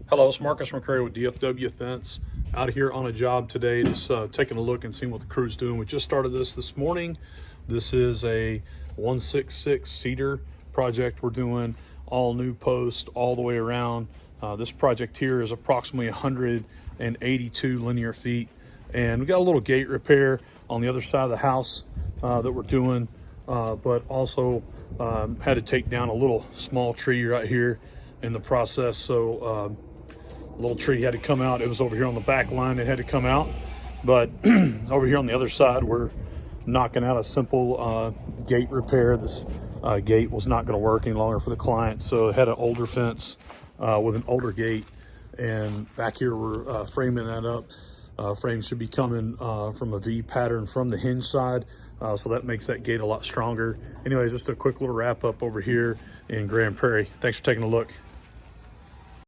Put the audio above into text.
Hello, it's Marcus McCray with DFW Fence. Out here on a job today, just taking a look and seeing what the crew's doing. We just started this morning. This is a 166 cedar project. We're doing all new posts all the way around. This project here is approximately 182 linear feet. And we got a little gate repair on the other side of the house that we're doing, but also had to take down a little small tree right here in the process. So little tree had to come out. It was over here on the back line. It had to come out. But over here on the other side, we're knocking out a simple gate repair. This gate was not going to work any longer for the client. So it had an older fence with an older gate. And back here, we're framing that up. Frame should be coming from a V pattern from the hinge side. So that makes that gate a lot stronger. Anyways, just a quick little wrap up over here in Grand Prairie. Thanks for taking a look.